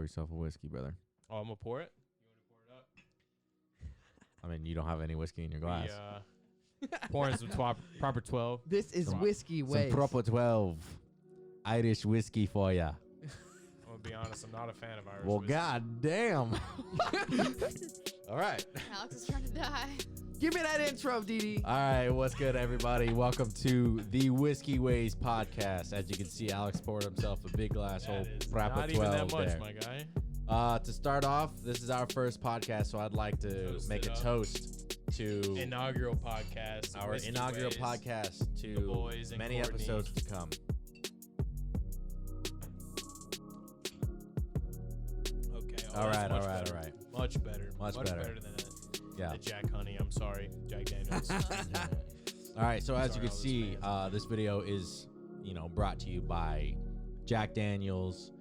yourself a whiskey, brother. Oh, I'm gonna pour it. You want to pour it up? I mean, you don't have any whiskey in your glass. Pouring some proper 12. This is Some- whiskey Some ways. proper 12 Irish whiskey for ya. I'm gonna be honest. I'm not a fan of Irish. Well, whiskey. god damn. All right. Alex is trying to die. Give me that intro, Dee. All right. What's good, everybody? Welcome to the Whiskey Ways podcast. As you can see, Alex poured himself a big glass That of is proper not 12 even that much, there. my guy. To start off, this is our first podcast, so I'd like to Toast make it a up. toast to Inaugural podcast. our Whiskey inaugural Ways. podcast The to boys and many Courtney. episodes to come. Okay. All that's right, much all right, better. all right. Much better. Much better better. than Yeah. the Jack Honey. I'm sorry, Jack Daniels. All right, so as you Sorry, can all those see, fans. this video is, brought to you by Jack Daniels,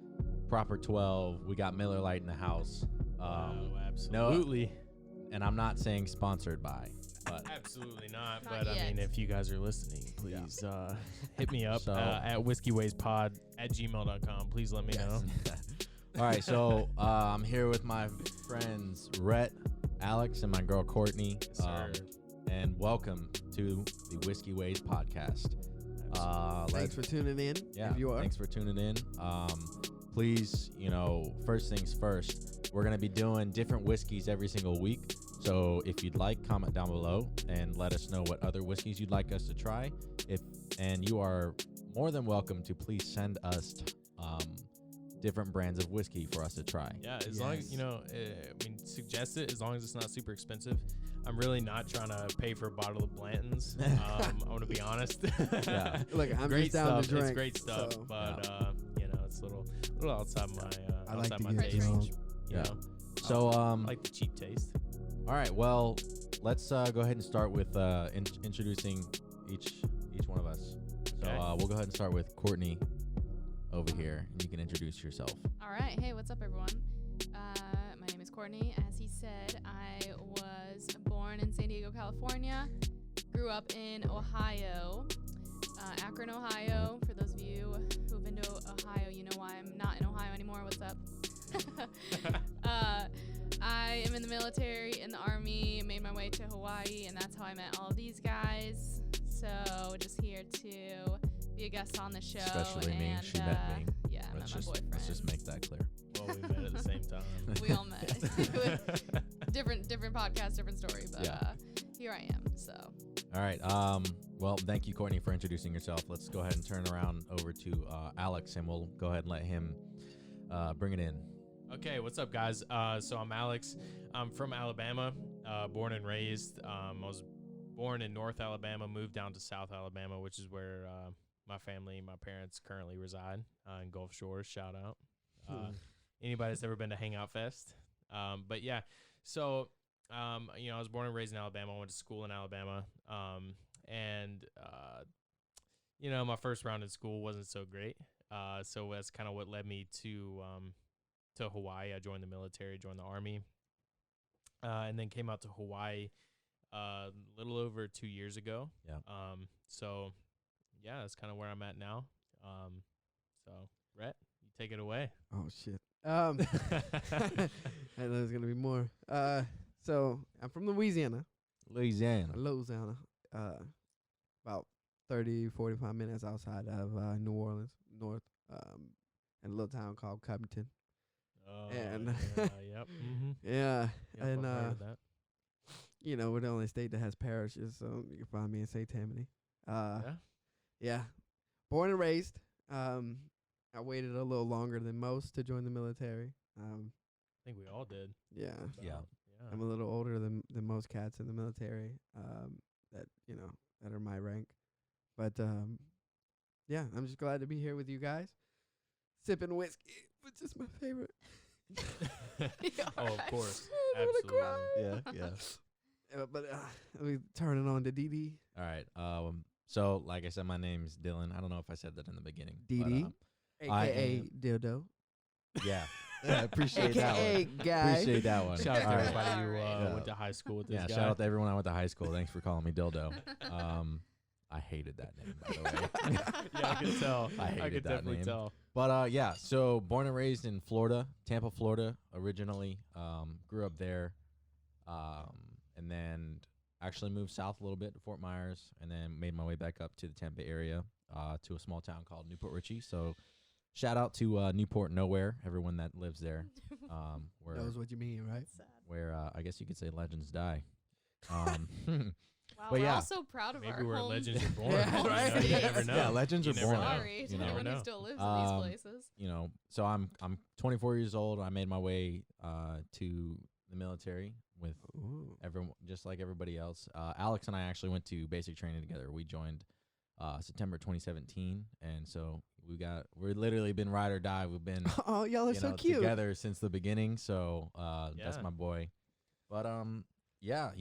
Proper 12. We got Miller Lite in the house. Absolutely. And I'm not saying sponsored by, but Absolutely not. Not But I mean, yet. if you guys are listening, please hit me up So- at whiskeyways.pod@gmail.com. Please let me know. all right. So I'm here with my friends Rhett, Alex, and my girl Courtney. Yes, sir. And welcome to the Whiskey Ways podcast. Thanks for tuning in. Yeah, if you are. thanks for tuning in. Please, first things first, we're going to be doing different whiskeys every single week. So if you'd like, comment down below and let us know what other whiskeys you'd like us to try. And you are more than welcome to please send us different brands of whiskey for us to try. Yeah, as long as, suggest it as long as it's not super expensive. I'm really not trying to pay for a bottle of Blanton's. I want to be honest. Yeah. Look, I'm Great just down stuff. to drink. It's great stuff, so- but it's a little outside my I like outside to my get taste. drunk. You Yeah. know? So, I like the cheap taste. all right, well, let's go ahead and start with introducing each one of us. So Okay. we'll go ahead and start with Courtney over here, and you can introduce yourself. All right. Hey, what's up, everyone? My name is Courtney. As he said, I was born in San Diego, California. Grew up in Ohio, Akron, Ohio. For those of you who've been to Ohio, you know why I'm not in Ohio anymore. What's up? I am in the military, in the Army, made my way to Hawaii, and that's how I met all of these guys. So just here to be a guest on the show. Especially me. And, She met me. Yeah, I met Let's my boyfriend. just make that clear. Well, we met at the same time. We all met. different podcast, different story, but Yeah. here I am. So All right. Well, thank you, Courtney, for introducing yourself. Let's go ahead and turn around over to Alex, and we'll go ahead and let him bring it in. Okay, what's up, guys? So I'm Alex. I'm from Alabama, born and raised. I was born in North Alabama, moved down to South Alabama, which is where my family, my parents currently reside in Gulf Shores. Shout out. Anybody that's ever been to Hangout Fest. But yeah, so, I was born and raised in Alabama. I went to school in Alabama. My first round in school wasn't so great. So that's kind of what led me to Hawaii. I joined the military, joined the Army, and then came out to Hawaii a little over 2 years ago. Yeah. So, yeah, that's kind of where I'm at now. So, Rhett, you take it away. Oh, shit. I know there's going to be more. So I'm from Louisiana. Louisiana. About 30, 45 minutes outside of New Orleans, north, in a little town called Covington. Oh, And- yep. Mm-hmm. Yeah. Yep, And, I've heard of that. we're the only state that has parishes, so you can find me in St. Tammany. Yeah. Yeah. Born and raised. I waited a little longer than most to join the military. I think we all did. Yeah. Yeah. Yeah. I'm a little older than most cats in the military, that are my rank. But yeah, I'm just glad to be here with you guys, sipping whiskey, which is my favorite. Oh, of course. I'm gonna Absolutely. cry. Yeah. But let me turn it on to Dee. All right. So, like I said, my name's Dylan. I don't know if I said that in the beginning. Dee, I AKA am- Dildo. Yeah. I appreciate that AKA one. guy. Appreciate that one. Shout out to All right. everybody who Alright. Yeah. went to high school with this Yeah, guy. shout out to everyone I went to high school. Thanks for calling me Dildo. I hated that name, by the way. Yeah, I could tell. I hated could that definitely name. tell. But yeah, so born and raised in Florida, Tampa, Florida, originally. Grew up there, and then actually moved south a little bit to Fort Myers, and then made my way back up to the Tampa area, to a small town called Newport Richey. So shout out to Newport Nowhere, everyone that lives there. Where Knows what you mean, right? Sad. where I guess you could say legends die. Wow, But we're yeah. all so proud of our Maybe where home. legends are born. Yeah, you know, right? you never know. Yeah, legends You are never born. know. Sorry to You know. anyone Never who know. still lives in Um, these places. So I'm 24 years old. I made my way to the military with Ooh. everyone, just like everybody else. Alex and I actually went to basic training together. We joined September 2017, and so we're literally been ride or die. We've been Oh, y'all are so cute. together since the beginning. So that's Yeah. my boy. But yeah,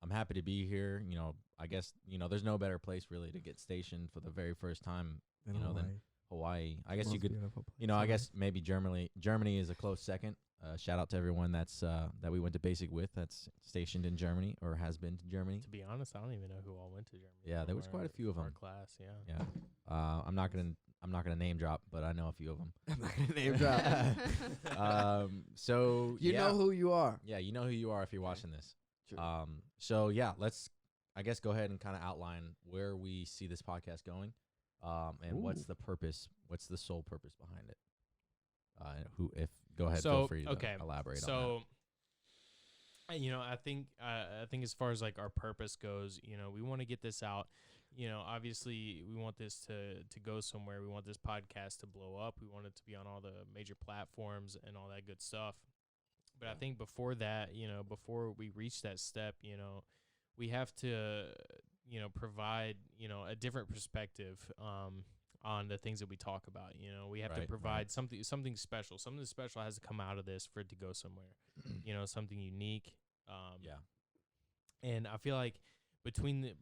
I'm happy to be here. I guess there's no better place really to get stationed for the very first time In than Hawaii. Hawaii. I guess Most you could. beautiful place I ever. guess maybe Germany is a close second. Shout out to everyone that we went to basic with, that's stationed in Germany or has been to Germany. To be honest, I don't even know who all went to Germany. Yeah, there was from quite a few of from our them. class, yeah. Yeah. I'm not gonna name drop, but I know a few of them. I'm not gonna name drop. So You know who you are. Yeah, you know who you are if you're watching this. True. So yeah, let's, I guess, go ahead and kind of outline where we see this podcast going, and what's Ooh. the purpose, what's the sole purpose behind it. Go ahead, So, feel free to okay, elaborate on So, I think as far as like our purpose goes, we want to get this out. Obviously we want this to go somewhere. We want this podcast to blow up. We want it to be on all the major platforms and all that good stuff. But I think before that, before we reach that step, we have to, provide, a different perspective on the things that we talk about. We have to Right, provide right. something special. Something special has to come out of this for it to go somewhere. Something unique. Yeah. And I feel like between the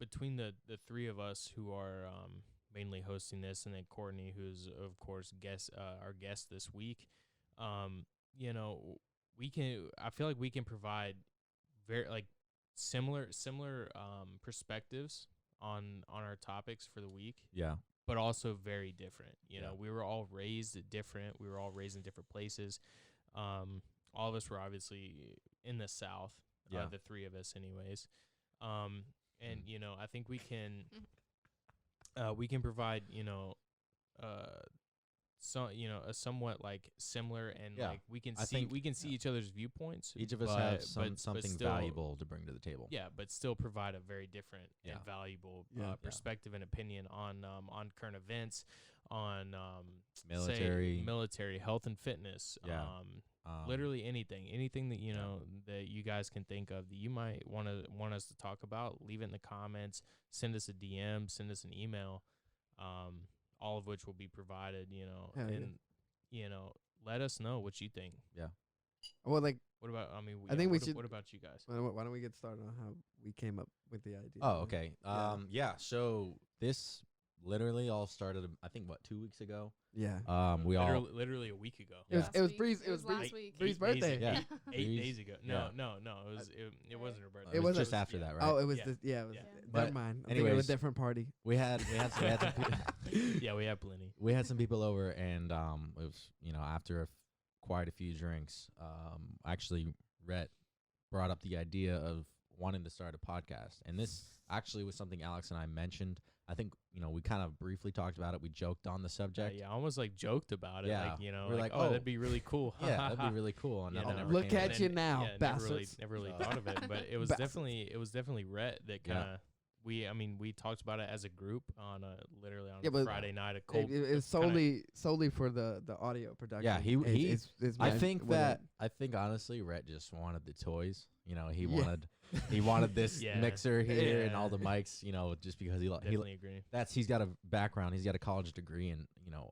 three of us who are mainly hosting this, and then Courtney, who's of course our guest this week, I feel like we can provide very like similar perspectives on our topics for the week, Yeah. but also very different. Yeah. We were all raised different. We were all raised in different places. All of us were obviously in the South. Yeah. The three of us, anyways. And I think we can provide a somewhat like similar, and Yeah. like we can I see think- each other's viewpoints. Each of us but- have but something still- valuable to bring to the table. Yeah, but still provide a very different Yeah. and valuable Yeah. perspective and opinion on current events, on Military. say military, health and fitness. Yeah. Literally anything that that you guys can think of that you might want us to talk about. Leave it in the comments. Send us a DM. Send us an email. All of which will be provided. Hell yeah. And let us know what you think. Well, like, What about? I think we what, should- What about you guys? why don't we get started on how we came up with the idea? Oh, okay. Yeah. Yeah. So this literally all started, I think, 2 weeks ago. Yeah. We all. literally a week ago. It was Last it was week. Bree's It was Bree's last week. Bree's 8 days birthday. ago. Yeah. 8 Breeze- days ago. yeah. No. It wasn't her birthday. It was wasn't- just after that, right? Oh, it was Yeah. this. Yeah, it was. Yeah. But Never mind. I'm thinking of a anyways- different party. we had some Yeah, we have plenty. we had some people over, and it was after quite a few drinks, actually Rhett brought up the idea of wanting to start a podcast, and this actually was something Alex and I mentioned. I think we kind of briefly talked about it. We joked on the subject. Yeah, I almost like joked about it. Yeah. Like, We're like, like, oh, oh. that'd be really cool. Yeah, that'd be really cool. And You nothing know. ever Look came of at it. you now, yeah, bastards. Never really So- thought of it, but it was Bastards. definitely Rhett that Yeah. kind of we talked about it as a group on literally on Yeah, a but Friday night. A cold. It's solely for the audio production. Yeah, it's meant I think honestly, Rhett just wanted the toys. He Yeah. wanted this Yeah. mixer here and Yeah. all the mics. Just because Definitely agree. he's got a background. He's got a college degree in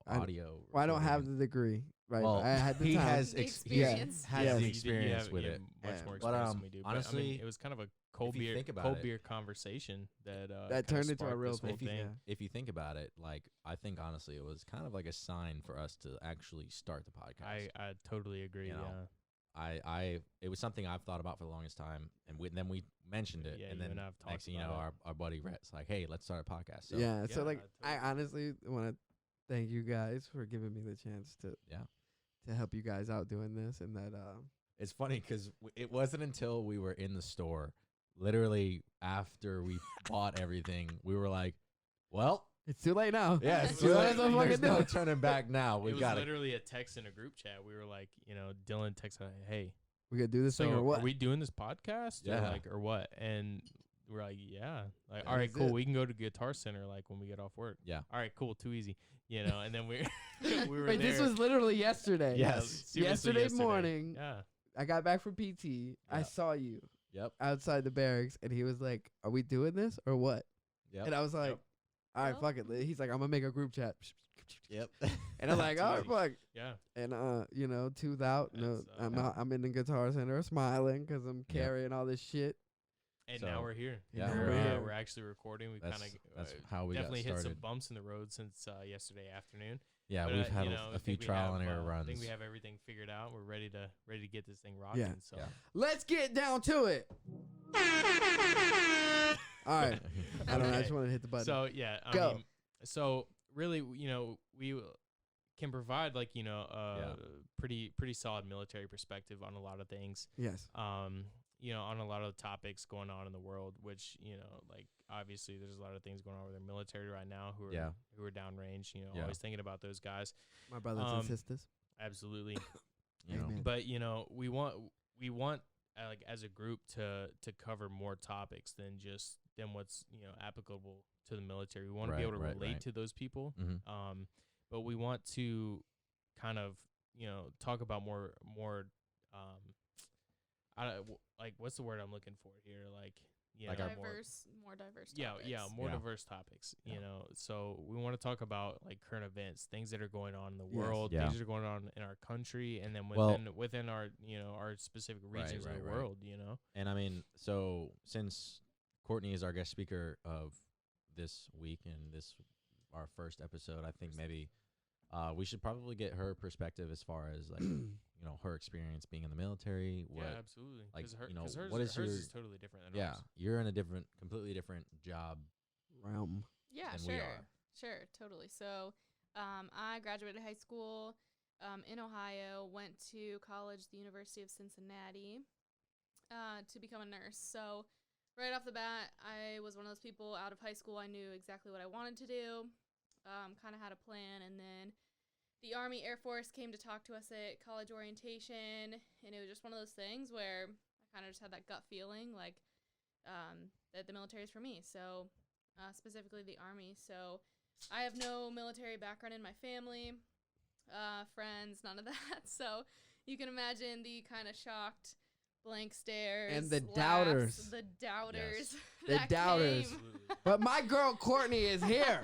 I- audio. Well, I don't have recording. the degree, right? Well, I had the he time. has The he has experience. has Yeah. the You experience have- with you it. have much Yeah. more But, experience than we do. honestly, it was kind of a cold if you beer think about it- conversation that that kinda turned into a sparked real this whole thing. thing. Yeah. If you think about it, like I think honestly, it was kind of like a sign for us to actually start the podcast. I totally agree. You know, Yeah. it was something I've thought about for the longest time, and then we mentioned it, Yeah, and you then and I have talked next thing you know, about our buddy Rhett's like, hey, let's start a podcast. So yeah. So Yeah, like, I totally. honestly want to thank you guys for giving me the chance yeah. to help you guys out doing this, and that It's funny because it wasn't until we were in the store, literally after we bought everything, we were like, well, it's too late now. yeah, It it's was too like- late. There's do no it. turning back now. We it was got it. literally a text in a group chat. We were like, Dylan texted, hey, We gonna do this so thing or what? are we doing this podcast Yeah. or what? And we're like, yeah. Like, Yeah, all right, that's cool. it. We can go to Guitar Center like when we get off work. Yeah. All right, cool. Too easy. And then we we were Wait, there. this was literally yesterday. Yeah. seriously Yesterday morning. Yeah. I got back from PT. I Yeah. saw you Yep. outside the barracks, and he was like, "Are we doing this or what?" Yep. And I was like, Yep. "All right, Well. fuck it." He's like, "I'm gonna make a group chat." Yep. And I'm like, Too "All right, easy. fuck." Yeah. And tooth out. No, That's, I'm in the Guitar Center smiling because I'm Yeah. carrying all this shit. And So, now we're here. yeah, now we're, we're here. we're actually recording. We kind That's of how we got definitely hit some started. bumps in the road since yesterday afternoon. Yeah, But, we've had I a few think we trial have, and error I runs. think we have everything figured out. We're ready to get this thing rocking. Yeah. So Yeah. Let's get down to it. All right. I don't know. I Okay. just want to hit the button. So yeah, I Go. mean, so really, we can provide like pretty solid military perspective on a lot of things. yes. On a lot of the topics going on in the world, which like obviously there's a lot of things going on with the military right now who are downrange. Yeah. Always thinking about those guys. My brothers and sisters. Absolutely. You know, Amen. But we want like as a group to cover more topics than what's applicable to the military. We want to be Right, able to right, relate right. to those people. Mhm. But we want to kind of talk about more like what's the word I'm looking for here, like Like our- more diverse yeah topics. more Yeah. diverse topics. Yeah. So we want to talk about like current events, things that are going on in the Yes. world, Yeah. things that are going on in our country, and then Well- within our our specific regions right, of the right. world. And I mean, so since Courtney is our guest speaker of this week and this our first episode, I think maybe we should probably get her perspective as far as like her experience being in the military. What, Yeah, absolutely. like, Because hers, what is hers your- is totally different than yeah, ours. you're in a completely different job. Realm. Yeah, than sure. we are. Sure, totally. So, I graduated high school in Ohio, went to college, the University of Cincinnati, to become a nurse. So, right off the bat, I was one of those people out of high school. I knew exactly what I wanted to do, kind of had a plan, and then the Army Air Force came to talk to us at college orientation, and it was just one of those things where I kind of just had that gut feeling like that the military is for me. So, specifically the Army. So, I have no military background in my family, friends, none of that. So, you can imagine the kind of shocked, blank stares. And the laughs, doubters. The doubters. The that doubters. came. Absolutely. But my girl Courtney is here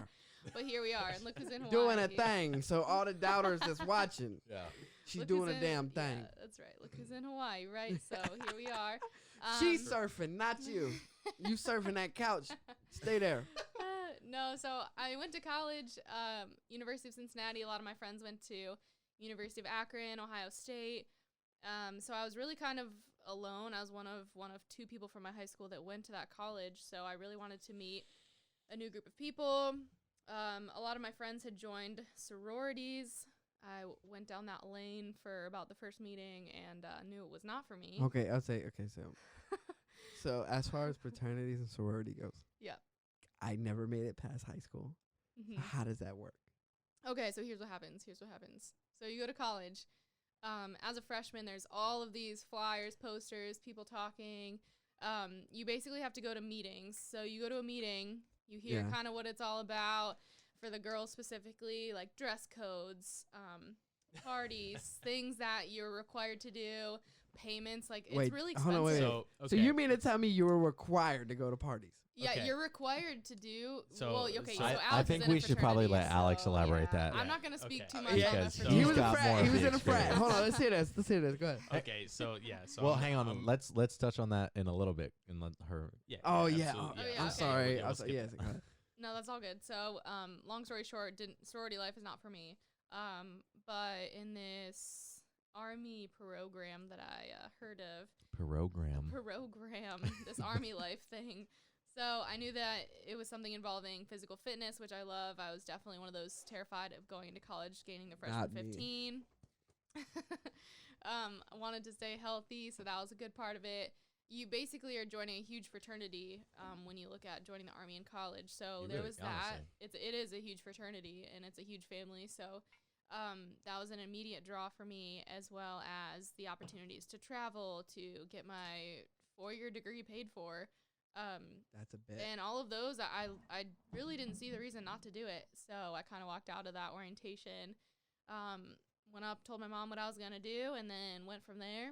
But here we are. And look who's in Hawaii. doing a thing. So all the doubters that's watching, Yeah. she's Look doing who's a in- damn thing. Yeah, that's right. Look who's in Hawaii, right? So here we are. She's surfing, not you. You surfing that couch. Stay there. No, so I went to college, University of Cincinnati. A lot of my friends went to University of Akron, Ohio State. So I was really kind of alone. I was one of two people from my high school that went to that college. So I really wanted to meet a new group of people. A lot of my friends had joined sororities. I went down that lane for about the first meeting and knew it was not for me. Okay, I'll say, so as far as fraternities and sorority goes, Yeah. I never made it past high school. Mhm. How does that work? Okay, so here's what happens. So you go to college. As a freshman, there's all of these flyers, posters, people talking. You basically have to go to meetings. So you go to a meeting, you hear Yeah. kind of what it's all about. For the girls specifically, like dress codes, parties, things that you're required to do, payments. Like it's Wait, really hold expensive. on, wait. So, So you mean to tell me you were required to go to parties? Yeah, Okay. you're required to do. So- well, okay. so So I Alex think is in we a should probably fraternity, let Alex so, elaborate yeah. that. I'm Yeah. not gonna speak Okay. too much on Because that. he's He was got a frat. more He of was the in a frat. experience. Hold on, let's hear this. Go ahead. Okay, so yeah, so Well, I'm- hang on. I'm- Let's touch on that in a little bit and let her. yeah. Oh yeah. absolutely, Oh, yeah, I'm okay. sorry. We'll I was skip yes. that. Go ahead. No, that's all good. So, long story short, sorority life is not for me. But in this Army program that I heard of. Program. This Army life thing. So I knew that it was something involving physical fitness, which I love. I was definitely one of those terrified of going into college, gaining the freshman Not me. 15. I wanted to stay healthy, so that was a good part of it. You basically are joining a huge fraternity when you look at joining the Army in college. So there was that. It is a huge fraternity, and it's a huge family. So that was an immediate draw for me, as well as the opportunities to travel, to get my 4-year degree paid for. That's a bit. And all of those, I really didn't see the reason not to do it. So I kind of walked out of that orientation, went up, told my mom what I was going to do, and then went from there.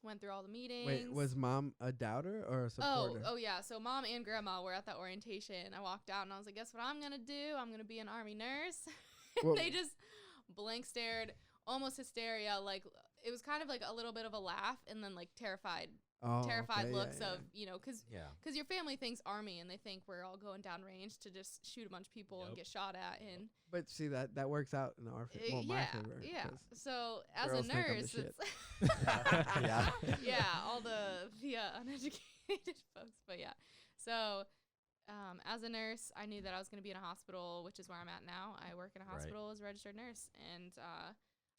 Went through all the meetings. Wait, was mom a doubter or a supporter? Oh yeah. So mom and grandma were at that orientation. I walked out and I was like, guess what I'm going to do? I'm going to be an Army nurse. Well, They just blank stared, almost hysteria. Like, it was kind of like a little bit of a laugh and then like terrified okay, looks yeah, of, you know, because your family thinks Army and they think we're all going down range to just shoot a bunch of people and get shot at. And But see, that works out in our my favor. yeah. So as a girls think I'm the nurse, shit. it's all the uneducated folks. But yeah, so as a nurse, I knew that I was going to be in a hospital, which is where I'm at now. I work in a hospital as a registered nurse, and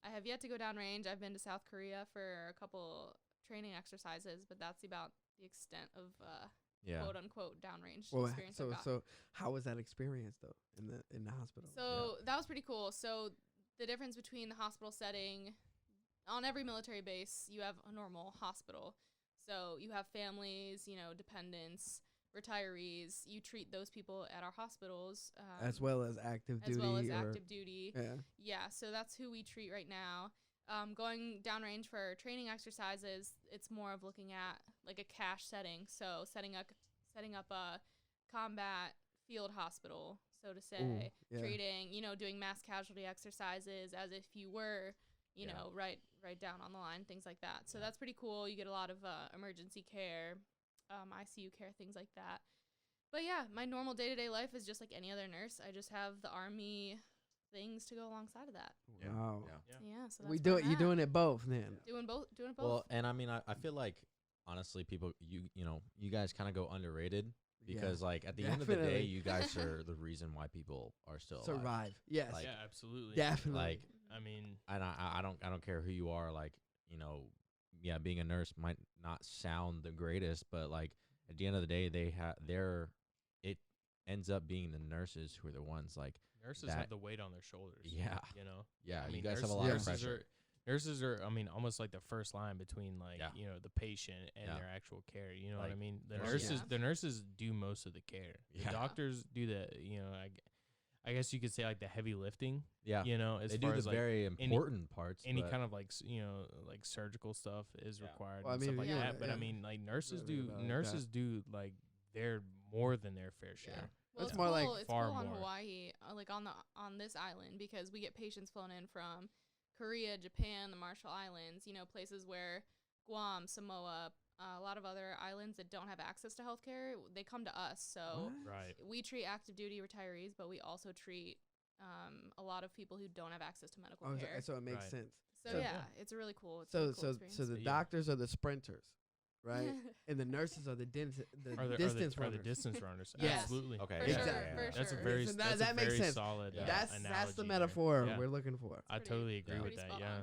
I have yet to go downrange. I've been to South Korea for a couple training exercises, but that's about the extent of quote unquote downrange experience I've got. So how was that experience though in the hospital? So that was pretty cool. So the difference between the hospital setting, on every military base, you have a normal hospital. So you have families, you know, dependents, retirees. You treat those people at our hospitals as well as active duty. Yeah. So that's who we treat right now. Going downrange for training exercises, it's more of looking at like a cash setting. So setting up a combat field hospital, so to say, treating, you know, doing mass casualty exercises as if you were, you know, right down on the line, things like that. So that's pretty cool. You get a lot of emergency care, ICU care, things like that. But yeah, my normal day-to-day life is just like any other nurse. I just have the Army things to go alongside of that. Wow. Yeah. So that's you doing it both then. Doing both. Well, and I mean, I feel like honestly, people, you know, you guys kind of go underrated because like at the end of the day, you guys are the reason why people are still survive. alive. Yes. Like, yeah, absolutely. Definitely. Like, I mean, and I don't care who you are. Like, you know, being a nurse might not sound the greatest, but like at the end of the day, it ends up being the nurses who are the ones like. Nurses have the weight on their shoulders. Yeah. You know? Yeah, I mean, you guys have a lot of pressure. Nurses are, I mean, almost like the first line between like, you know, the patient and their actual care. You know what I mean? The nurses do most of the care. The doctors do the, you know, I guess you could say like the heavy lifting. Yeah. You know, as they far do as the like very important parts. Any kind of like, you know, like surgical stuff is required and I mean, stuff like that. But I mean, like nurses do like they're more than their fair share. Well, it's more like it's far cool on more. Hawaii, like on this island, because we get patients flown in from Korea, Japan, the Marshall Islands, you know, places where Guam, Samoa, a lot of other islands that don't have access to healthcare, they come to us. So we treat active duty retirees, but we also treat a lot of people who don't have access to medical care. So it makes sense. So it's really cool. So the doctors are the sprinters. Right, and the nurses are the distance runners. The distance runners. Yes. Absolutely. Okay. For That's sure. a very that makes sense. Solid. That's the metaphor we're looking for. I totally agree with that. Yeah.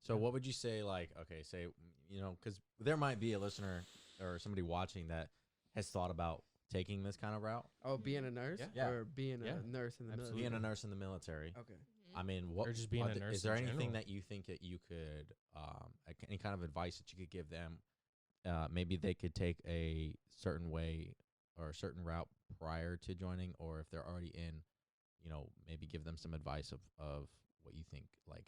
So what would you say? Like, okay, say, you know, because there might be a listener or somebody watching that has thought about taking this kind of route. Oh, being a nurse, or being a nurse in the military. Being a nurse in the military. Okay. I mean, what? Or just being a nurse. Is there in anything general. that you think that you could, any kind of advice that you could give them? Maybe they could take a certain way or a certain route prior to joining, or if they're already in, you know, maybe give them some advice of what you think, like,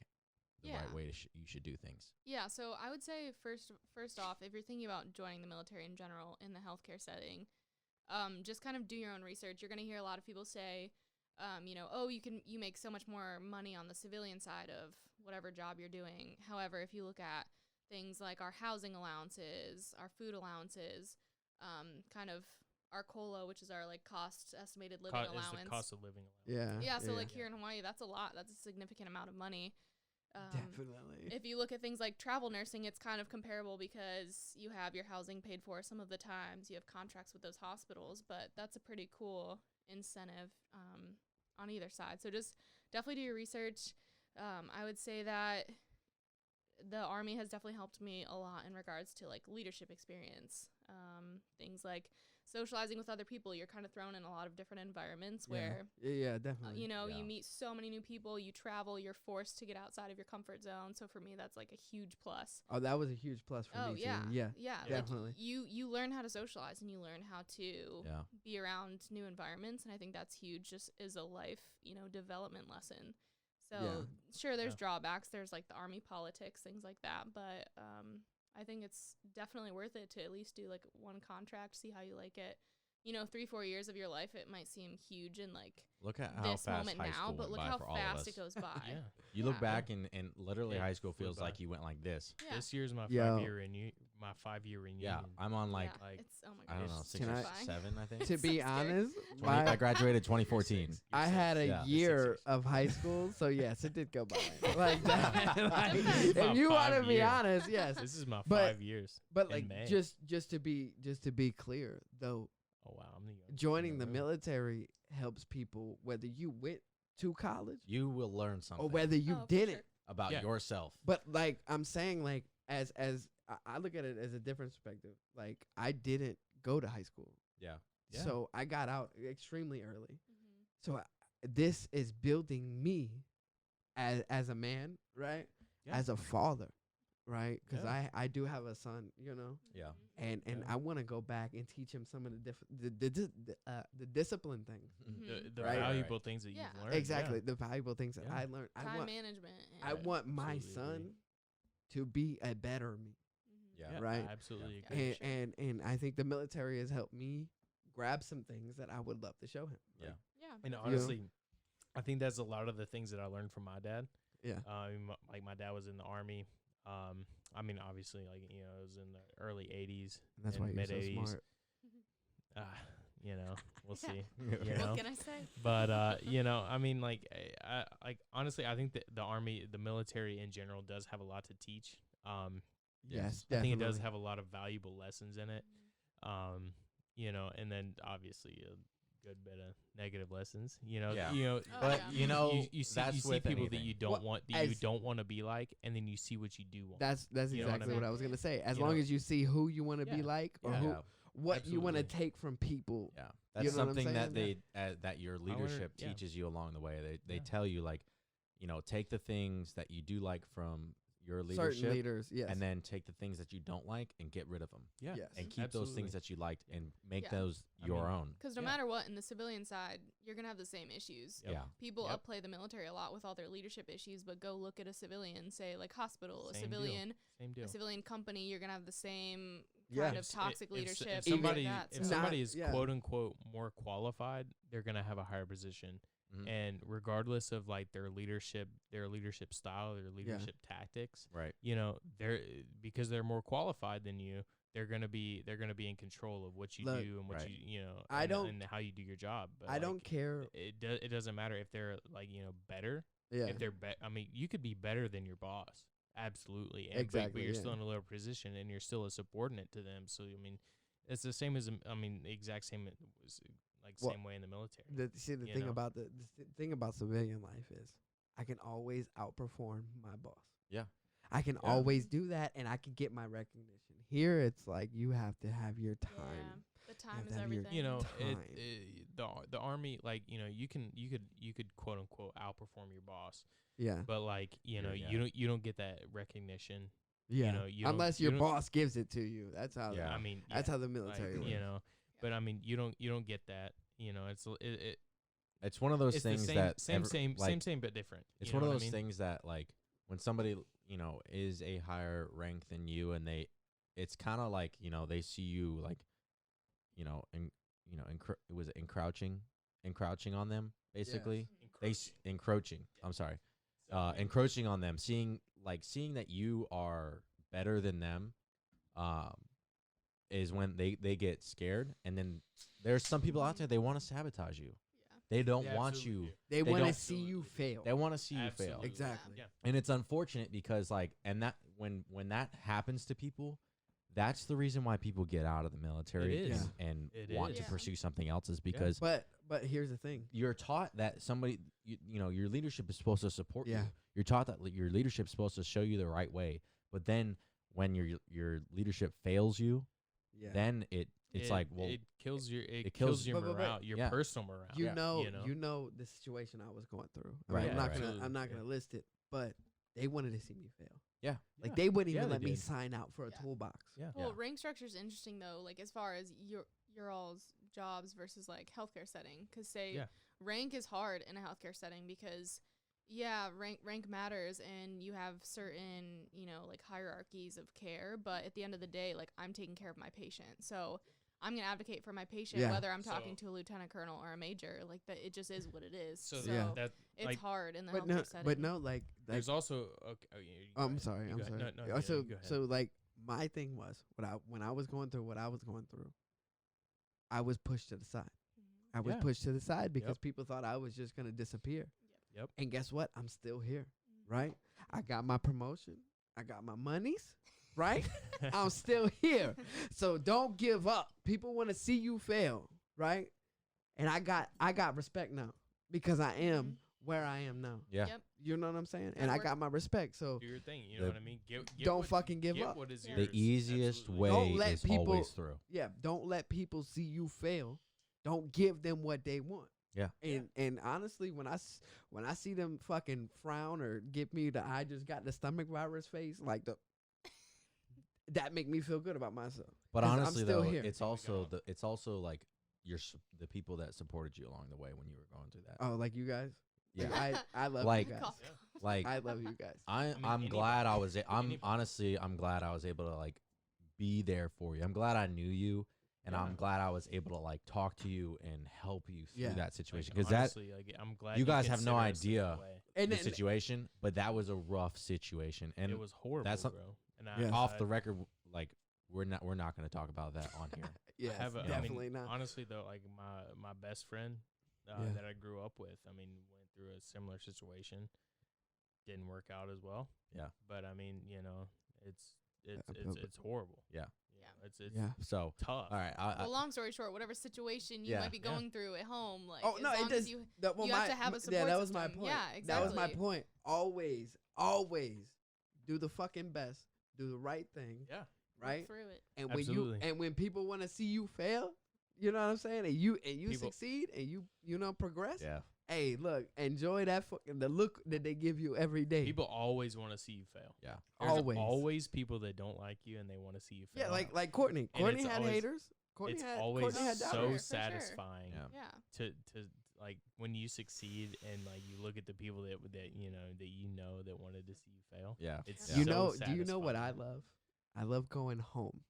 the right way you should do things. Yeah, so I would say first off, if you're thinking about joining the military in general in the healthcare setting, just kind of do your own research. You're going to hear a lot of people say, you know, oh, you make so much more money on the civilian side of whatever job you're doing. However, if you look at things like our housing allowances, our food allowances, kind of our COLA, which is our like estimated living allowance. Is the cost of living allowance. Yeah. So like here in Hawaii, that's a lot. That's a significant amount of money. Definitely. If you look at things like travel nursing, it's kind of comparable because you have your housing paid for some of the times. You have contracts with those hospitals, but that's a pretty cool incentive on either side. So just definitely do your research. I would say that the Army has definitely helped me a lot in regards to like leadership experience. Things like socializing with other people. You're kind of thrown in a lot of different environments where Yeah, definitely. you know, Yeah. you meet so many new people, you travel, you're forced to get outside of your comfort zone. So for me, that's like a huge plus. Oh, that was a huge plus for me yeah. too. Yeah. Yeah. Definitely. Like you learn how to socialize and you learn how to Yeah. be around new environments. And I think that's huge just as a life, development lesson. So sure, there's drawbacks. There's like the Army politics, things like that. But I think it's definitely worth it to at least do like one contract, see how you like it. 3-4 years of your life, it might seem huge in like Look at how this fast moment high now, school but went look by how for all of us. fast it goes by. Yeah. You look Yeah. back and literally It high school flew feels by. like you went like this. Yeah. This year's my Yo. 5-year reunion. Yeah, I'm on like Yeah. like, It's, oh my I don't gosh, know it's 6 or terrifying. 7, I think. To be So scary. honest, 20, I my, graduated 2014. I had a Yeah. year of high school, so yes, it did go by like that. Like, Depends. if About you want to 5 be years. honest, yes. This is my But- 5 years. But in like May. just to be clear though, Oh wow, I'm the youngest in joining the room. military helps people whether you went to college You will learn something or whether you Oh, for didn't. sure. about Yeah. yourself. But like I'm saying, like as I look at it as a different perspective. Like I didn't go to high school, Yeah. Yeah. so I got out extremely early. Mhm. So this is building me as a man, right? Yeah. As a father, right? Because Yeah. I do have a son, Yeah. and Yeah. I want to go back and teach him some of the discipline things. The Right. valuable things that Yeah. you've learned. Exactly, the valuable things that Yeah. I learned. Time management. I Right. want my Absolutely son agree. to be a better me. Mhm. Yeah. Yeah, Right. I absolutely Yeah. agree. And, sure. and I think the military has helped me grab some things that I would love to show him. Yeah. Yeah. And know? honestly, I think that's a lot of the things that I learned from my dad. Yeah. Like my dad was in the Army. I mean, obviously, like it was in the early '80s. And that's and why you're so mid-80s. smart. We'll Yeah. see. Yeah. You know? What can I say? But I mean, like honestly, I think that the Army, the military in general, does have a lot to teach. Yes, I think it definitely. does have a lot of valuable lessons in it. And then obviously a good bit of negative lessons. Yeah. Oh, But yeah. you see that's people with that anything. you don't Well, want, that you as- don't want to be like, and then you see what you do want. That's You know what I exactly what I mean? was gonna say. As You long know? as you see who you want to be Yeah. like or Yeah. who Yeah. what you want to Absolutely. take from people. Yeah, that's know what I'm something that saying? that your learned- leadership yeah. teaches you along the way. They Yeah. tell you like, take the things that you do like from your Certain leadership, leaders, yes. and then take the things that you don't like and get rid of them, Yeah. Yes. and keep those Absolutely. things that you liked and make Yeah. those I your mean, own. Because no Yeah. matter what, in the civilian side, you're gonna have the same issues. Yep. Yeah, People Yep. upplay the military a lot with all their leadership issues, but go look at a civilian, say like hospital, Same a deal. civilian, Same deal. a civilian company. You're gonna have the same Yeah. kind of If s- toxic if leadership. If things like somebody, that, if so- somebody is yeah. quote unquote more qualified, they're gonna have a higher position. Mhm. And regardless of like their leadership style, their leadership tactics, right. they're because they're more qualified than you. They're gonna be in control of what you Look, do and what Right. I and, don't- and how you do your job. But I don't care. It doesn't matter if they're like better. Yeah. If they're I mean, you could be better than your boss. Absolutely. And Exactly, but you're yeah. still in a lower position and you're still a subordinate to them. So I mean, it's the same as the exact same Well, same way in the military. The you thing know? about the thing about civilian life is I can always outperform my boss. Yeah. I can Yeah. always do that, and I can get my recognition. Here, it's like you have to have your Yeah, time. the time to is have your- everything. The army, like you could quote unquote outperform your boss, Yeah, but like Yeah. you don't get that recognition. yeah. you don't- Unless you your don't- boss gives it to you. That's how. Yeah. I mean, That's yeah, how the like, military works. But I mean, you don't get that. It's one of those It's things the that same like, same but different. It's You know one of what I those mean? things that like when somebody is a higher rank than you, and it's kind of like they see you like was it encroaching on them basically. Encroaching. I'm sorry. Encroaching on them, seeing that you are better than them, is when they get scared, and then there's some people out there, they want to sabotage you. They don't They want absolutely you. do. They They want to don't- see you fail. They want to see you fail. Absolutely. Exactly. Yeah. And it's unfortunate because like, and that when that happens to people, that's the reason why people get out of the military It is. and It want is. to Yeah. pursue something else is because But here's the thing. you're taught that somebody, you know, your leadership is supposed to support Yeah. you. You're taught that your leadership is supposed to show you the right way. But then when your leadership fails you, Yeah. then it's like, well, it kills your it kills kills- your But- morale, your yeah. personal morale. you Yeah. know, you know? the situation I was going through. I Right, mean, I'm not right. gonna I'm not Absolutely, gonna list it, but they wanted to see me fail. Yeah. Like Yeah. they wouldn't Yeah, even they let me did. sign out for a Yeah. toolbox. Yeah. Well, Yeah. rank structure is interesting though, like as far as your all's jobs versus like healthcare setting. Because say Yeah. rank is hard in a healthcare setting because rank matters and you have certain like hierarchies of care. But at the end of the day, like I'm taking care of my patient, so I'm gonna advocate for my patient Yeah. whether I'm talking So- to a lieutenant colonel or a major. Like that, it just is what it is. So So Yeah. that it's like hard in the But healthcare no, setting. but no, like there's also okay. Oh, yeah, you go I'm ahead. sorry. You I'm go ahead. sorry. No, Uh, yeah, so you go ahead. so like my thing was when I was going through what I was going through, I was pushed to the side. Mhm. I was Yeah. pushed to the side because Yep. people thought I was just gonna disappear. Yep. And guess what? I'm still here, Mhm. right? I got my promotion. I got my monies, right? I'm still here. So don't give up. People want to see you fail, right? And I got respect now because I am Mhm. where I am now. Yeah. Yep. You know what I'm saying? Gotta And I work. got my respect. So Do your thing. You know The- what I mean? Get don't what, fucking give get up. what is Yeah. yours. The easiest Absolutely. way Don't let is people- always through. Yeah, don't let people see you fail. Don't give them what they want. Yeah. And honestly, when I see them fucking frown or give me the I just got the stomach virus face, like that make me feel good about myself. But 'Cause I'm honestly, still though, here. it's Here we also go. it's also like the people that supported you along the way when you were going through that. Oh, like you guys? Yeah. Like, I love Like- you guys. Cough. Like I love you guys. mean, I'm anybody- glad I was. I'm anybody. honestly, I'm glad I was able to like be there for you. I'm glad I knew you, and Yeah. I'm glad I was able to like talk to you and help you through Yeah. that situation. Like, Because that honestly, like, I'm glad you guys have no consider us in that idea way. And the then, situation, but that was a rough situation, and It was horrible, that's not- bro. And Yes. off the record, like we're not going to talk about that on here. yes, have a, definitely I mean, not. Honestly, though, like my best friend Yeah. that I grew up with, I mean, went through a similar situation. Didn't work out as well. Yeah. But I mean, it's I feel it's horrible. Yeah. You know, it's Yeah. So tough. all right, Well, long story short, whatever situation you Yeah. might be Yeah. going through at home, like Oh as no, it long does. as you That, well, you have my- to have a yeah, support that was my system. point. Yeah, That was my exactly. point. Always do the fucking best. Do the right thing, Yeah. work right? through it. And Absolutely. when people want to see you fail, you know what I'm saying? And you People- succeed and you know progress. yeah, Hey, look, enjoy that fucking the look that they give you every day. People always want to see you fail. yeah. There's Always. always people that don't like you and they want to see you fail. Yeah, like Courtney. And Courtney it's had always- haters. Courtney It's had always Courtney had For so sure, doubters. for sure. satisfying Yeah. Yeah. to like when you succeed and like you look at the people that that wanted to see you fail. Yeah. It's Yeah. You so know, do you know what I satisfying. love? I love going home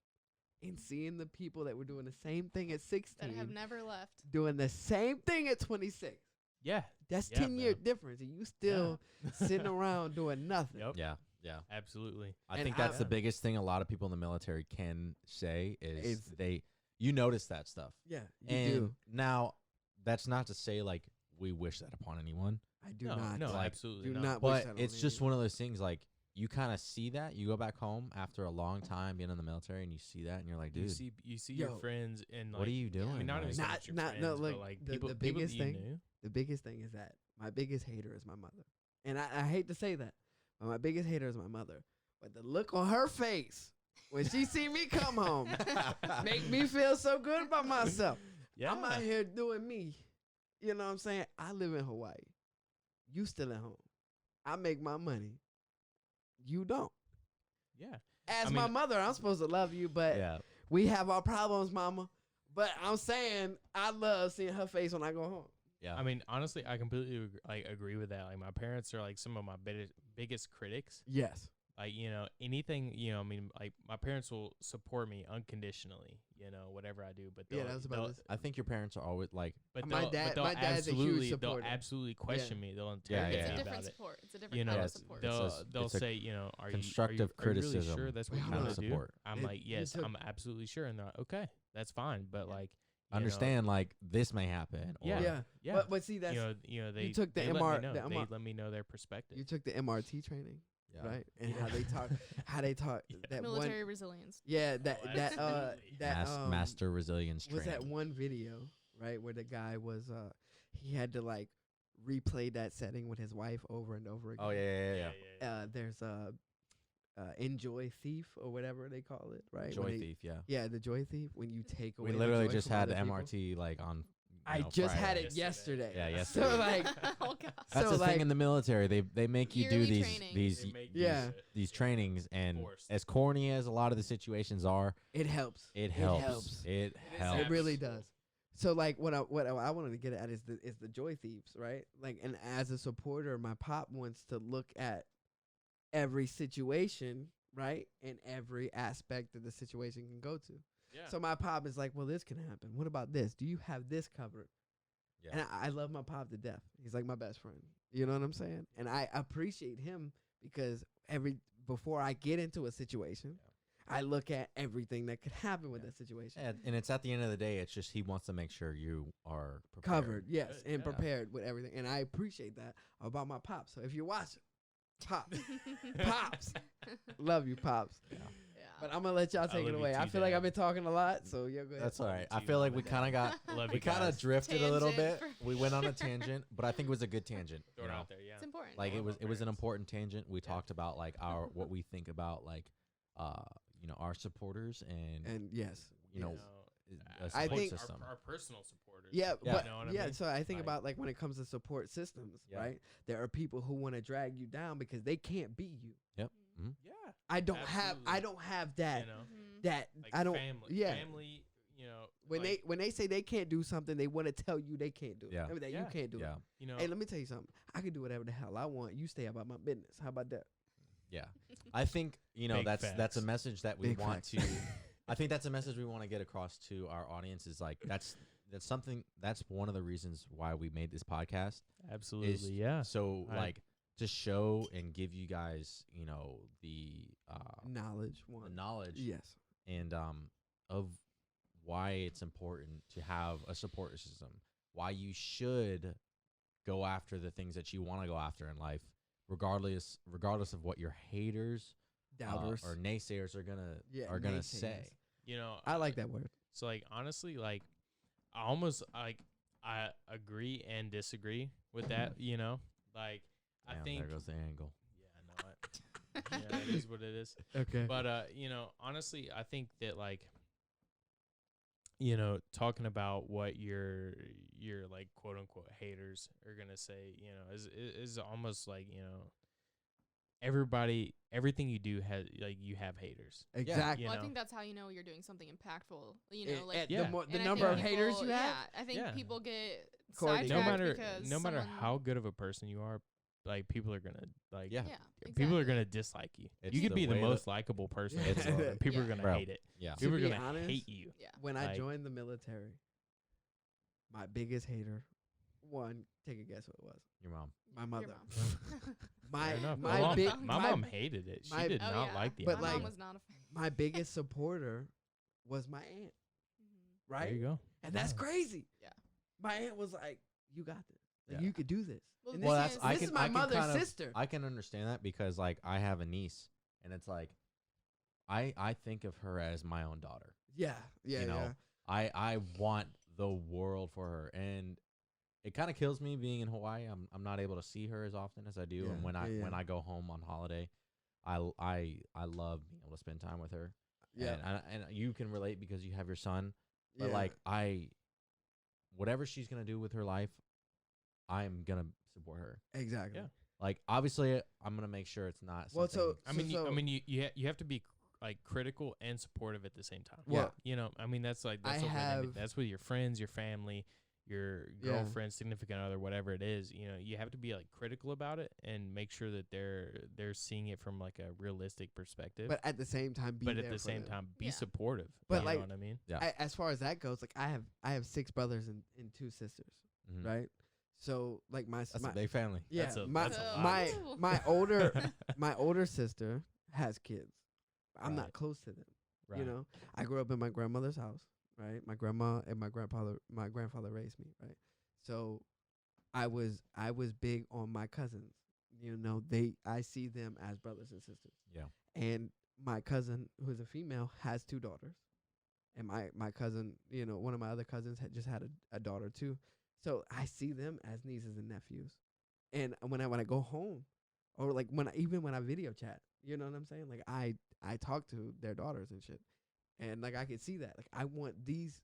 and seeing the people that were doing the same thing at That 16 have never left. doing the same thing at 26. Yeah. That's Yeah, 10-year bro. difference, and you still sitting around doing nothing. Yep. Yeah, yeah. Absolutely. I And think that's the I- biggest thing a lot of people in the military can say is Is- you notice that stuff. Yeah, you And do. now that's not to say like we wish that upon anyone, I do no, not. no, like, absolutely do not. not wish but that on it's just anyone. one of those things like you kind of see that you go back home after a long time being in the military and you see that and you're like, dude, You see Yo, your friends and like what are you doing? I mean, not Like, even so Not- much your not- friends, no, but like, like the people biggest that you thing- knew. The biggest thing is that my biggest hater is my mother. And I hate to say that, but my biggest hater is my mother. But the look on her face when she see me come home make me feel so good about myself. Yeah. I'm out here doing me. You know what I'm saying? I live in Hawaii. You still at home. I make my money. You don't. Yeah. As I my mean- mother, I'm supposed to love you, but yeah, we have our problems, mama. But I'm saying I love seeing her face when I go home. yeah. I mean, honestly, I completely agree with that. Like my parents are like some of my biggest critics. Yes. Like, anything, I mean, like my parents will support me unconditionally, whatever I do, but Yeah, they'll, that was about they'll, this. I think your parents are always like, but My they'll, dad- but they'll my dad's a huge absolutely, supporter. they'll absolutely question me. They'll Yeah, interrogate It's yeah. a me different about it. support. It's a different know, kind of Yes, support. They'll it's a say, are constructive you really criticism sure that's what Wait, you hold want to on. do? Support. I'm It- like, you yes, took- I'm absolutely sure. And they're like, okay, that's fine. But Yeah. like, understand like this may happen. Or, Yeah. Yeah. But see, that's they took the they MR let me know. the They MR let me know their perspective. you took the MRT training, yeah. right? And Yeah. how they talk that Military one. resilience. Yeah, Oh, absolutely. that Master resilience was training. that one video, right, where the guy was he had to like replay that setting with his wife over and over again. Oh yeah. There's Enjoy Thief or whatever they call it, right? Joy When they- thief. Yeah. Yeah, the Joy Thief, when you take away We the literally joy just from had other people. MRT like on. I know, just had Friday. it yesterday. Yeah, yesterday. So like Oh god. That's so the like thing in the military. They make you do Yearly these training. these They make Yeah. you, these trainings, and Forced. as corny as a lot of the situations are, it helps. it helps. It is helps. It really Absolutely. does. So like what I wanted to get at is the Joy Thieves, right? Like, and as a supporter, my pop wants to look at every situation, right, and every aspect that the situation can go to. Yeah. So my pop is like, well, this can happen. What about this? Do you have this covered? Yeah. And I love my pop to death. He's like my best friend. You know what I'm saying? And I appreciate him because before I get into a situation, I look at everything that could happen with that situation. And it's at the end of the day, it's just he wants to make sure you are prepared. Covered, yes, Good, and yeah. prepared with everything. And I appreciate that about my pops. So if you're watching, pops, pops, love you, pops. Yeah. But I'm gonna let y'all take love it you away. I too, feel like Dad. I've been talking a lot, so yeah, go ahead. That's all right. I to feel you, like we Dad. kind of got Love we you kind of guys. drifted a little bit. Tangent We went on a tangent, but I think it was a good tangent. Throw You it know? out there. Yeah. It's important. Like All it of was our it was an parents. important tangent. We talked about like what we think about like our supporters and yes, you know a I support think- system. our personal supporters. yeah, Yeah. but You know what I yeah. mean? So I think Like- about like when it comes to support systems, Yeah. right? There are people who want to drag you down because they can't beat you. Mhm. Yeah. I don't Absolutely. have that. You know, Mhm. That like I don't. Family. yeah. Family. You know, When like, they say they can't do something, they want to tell you they can't do it. Yeah. I mean, that you Yeah. can't do Yeah, it. you know, Hey, let me tell you something. I can do whatever the hell I want. You stay about my business. How about that? yeah. I think Big that's a facts. message that we Big want facts. to. I think that's a message we want to get across to our audience. Is like that's something that's one of the reasons why we made this podcast. absolutely. Yeah. So I- like to show and give you guys the Knowledge the one. knowledge Yes. and of why it's important to have a support system, why you should go after the things that you want to go after in life, regardless of what your haters Doubters. or naysayers are gonna Yeah, gonna naysayers. say. You know, I like that word. So like honestly, like I almost like I agree and disagree with that. You know, like I Damn, think there goes the angle. yeah, I know it. Yeah, it is what it is. Okay. But you know, honestly, I think that like talking about what your like quote unquote haters are gonna say, is almost like everything you do has like you have haters. Exactly. You Well, I know? think that's how you know you're doing something impactful. You And- know, like and Yeah. the and I number of think haters people- you have. Yeah, I think Yeah. people get Courtney. No sidetracked matter because no matter someone- how good of a person you are, like people are gonna like Yeah. yeah, people are exactly. gonna dislike you. It's You could the be the way most likable person in It's the world, the- and people are Yeah. gonna Bro. hate it. Yeah. To People are be gonna honest, hate you. Yeah. When I Like- joined the military, my biggest hater, take a guess what it was. Your mom. My Your mother. mom. My Fair enough. my my mom, big my my, mom hated it. She my- did Oh, not yeah. like the But, My idea. mom was not a fan. my biggest supporter was my aunt, Mhm. right? There you go. And that's Yeah. crazy. Yeah. My aunt was like, "You got this. Like, Yeah. you could do this." Well, And the Well, thing that's is- I this can is my I can mother's kind of, sister. I can understand that because like I have a niece and it's like I think of her as my own daughter. Yeah, yeah, You know, yeah. I want the world for her, and it kind of kills me being in Hawaii. I'm not able to see her as often as I do, Yeah, and when yeah. I go home on holiday, I love being able to spend time with her. Yeah, and you can relate because you have your son, but yeah. like whatever she's gonna do with her life, I'm gonna support her. exactly. Yeah. Like obviously, I'm gonna make sure it's not. Well, something- I mean, so- you have to be like critical and supportive at the same time. Well, I mean that's like I that's have- that's with your friends, your family, your Yeah. girlfriend, significant other, whatever it is. You have to be like critical about it and make sure that they're seeing it from like a realistic perspective. but at the same time, be But there at the for same them. time, be Yeah. supportive. But, you like- know what I mean? Yeah. As far as that goes, like I have 6 brothers and 2 sisters, Mhm. right? So like That's my a big family. yeah, That's a- my that's a lot. my Ooh. my older my older sister has kids. I'm Right. not close to them. Right. You know, I grew up in my grandmother's house. right? My grandma and my grandfather raised me, right? So I was big on my cousins. You know, I see them as brothers and sisters. Yeah. And my cousin, who's a female, has 2 daughters. And my cousin, you know, one of my other cousins had just had a daughter too. So I see them as nieces and nephews. And when I go home, or like even when I video chat, you know what I'm saying? Like I talk to their daughters and shit. And like I can see that. Like I want these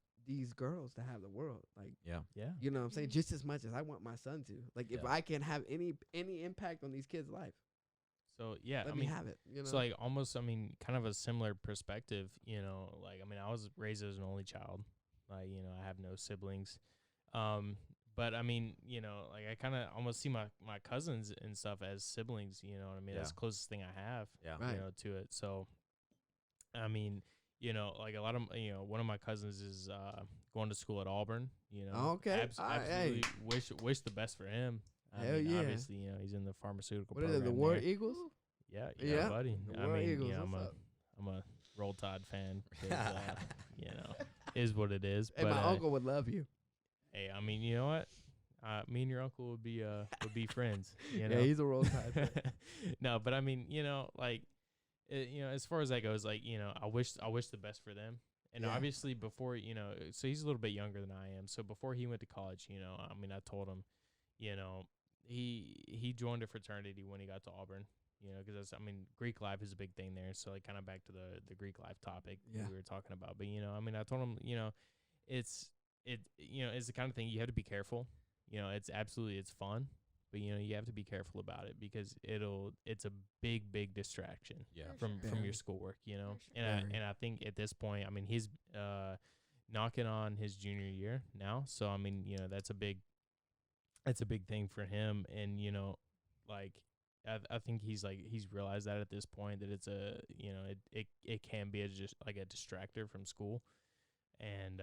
girls to have the world. Like Yeah. you know what I'm saying? Just as much as I want my son to. Like if Yeah. I can have any impact on these kids' life, So yeah, let I me mean, have it. You know? so like almost, I mean, kind of a similar perspective. You know, like I mean, I was raised as an only child. Like you know, I have no siblings. But I mean, you know, like I kind of almost see my cousins and stuff as siblings. You know what I mean? That's the closest thing I have. Yeah. Right. You know, to it. So, I mean, you know, like a lot of one of my cousins is going to school at Auburn. You know, Okay. absolutely wish the best for him. Hell yeah. Obviously, you know, he's in the pharmaceutical What are program. they, the War there. Eagles? Yeah, Yeah, buddy. the I War mean, Eagles, yeah, what's up? I'm a Roll Tide fan. 'Cause, you know, is what it is. Hey, but my uncle would love you. hey, I mean, you know what? Me and your uncle would be friends. You know? Yeah, he's a Roll Tide fan. No, but I mean, you know, like, you know, as far as that goes, like, you know, I wish the best for them. And Yeah. obviously, before, you know, so he's a little bit younger than I am. So before he went to college, you know, I mean, I told him, you know, he joined a fraternity when he got to Auburn. You know, because I mean, Greek life is a big thing there. So like, kind of back to the Greek life topic Yeah. that we were talking about. But you know, I mean, I told him, you know, it's the kind of thing you have to be careful. You know, it's fun, but you know, you have to be careful about it because it's a big distraction. Yeah. For From sure. your schoolwork. You know, For sure. and I think at this point, I mean, he's knocking on his junior year now. So I mean, you know, that's a big thing for him. And you know, like. I think he's realized that at this point that it's it can be just like a distractor from school, and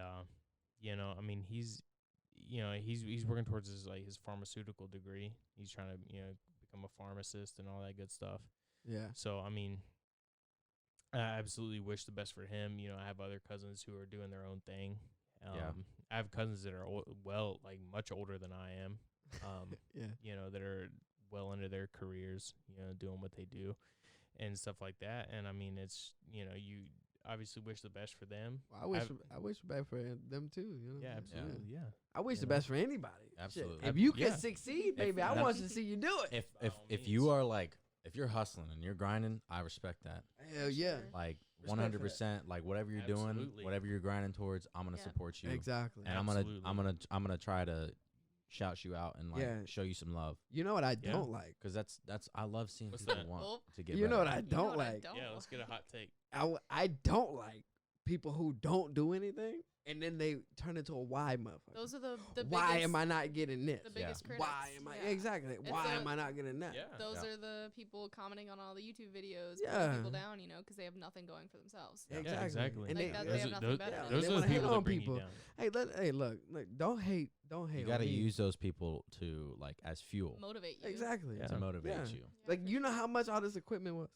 you know, I mean, he's working towards his pharmaceutical degree. He's trying to become a pharmacist and all that good stuff. Yeah. So I mean, I absolutely wish the best for him. You know, I have other cousins who are doing their own thing. I have cousins that are much older than I am. Yeah. You know, that are well into their careers, you know, doing what they do and stuff like that. And I mean, it's, you know, you obviously wish the best for them. Well, I wish best for them too. You know. Yeah, absolutely. Yeah. I wish You the know. best for anybody. Absolutely. Shit, if you Yeah. can succeed, baby, I that- want to see you do it. If you are like, if you're hustling and you're grinding, I respect that. Hell yeah. Like Respect for that. 100%, like whatever you're doing, Absolutely. whatever you're grinding towards, I'm gonna Yeah. support you. Exactly. And Absolutely. I'm gonna try to shout you out and like Yeah. show you some love, You know what I Yeah. don't like? because that's I love seeing What's people that? want Oh. to get You know better. what I You know don't what I like? don't Yeah, let's get a hot take. I don't like people who don't do anything and then they turn into a why motherfucker. Those are the Why biggest, am I not getting this? the biggest critics. Why am I Yeah. exactly? Why the- am I not getting that? Yeah. Those Yeah. are the people commenting on all the YouTube videos, Yeah. putting people down, you know, because they have nothing going for themselves. Yeah. Yeah, exactly. And Like they, that, Those they have are- nothing those- better. Yeah. than Those They are wanna the hate people on that bring people. you down. hey, look, don't hate You on gotta me. use those people to like as fuel motivate you. Exactly. Yeah. to motivate Yeah. you. Like you know how much all this equipment was.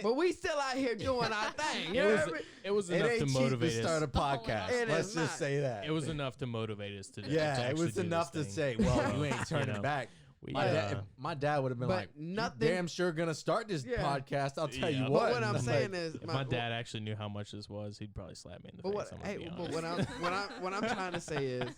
But we still out here doing our thing. You It know was what I mean? it was It enough ain't to cheap to motivate start a us. podcast. It Let's is just not. say that. It was enough to motivate us to. Yeah, to it actually was do this enough to thing. say, well, So, you ain't turning know, back. we, My dad would have been But like, nothing- "You damn sure gonna start this Yeah. podcast." I'll tell Yeah. you But what. what I'm Like, saying is, if my dad actually knew how much this was, he'd probably slap me in the But face. what? I'm gonna Hey, be but honest. what I'm trying to say is,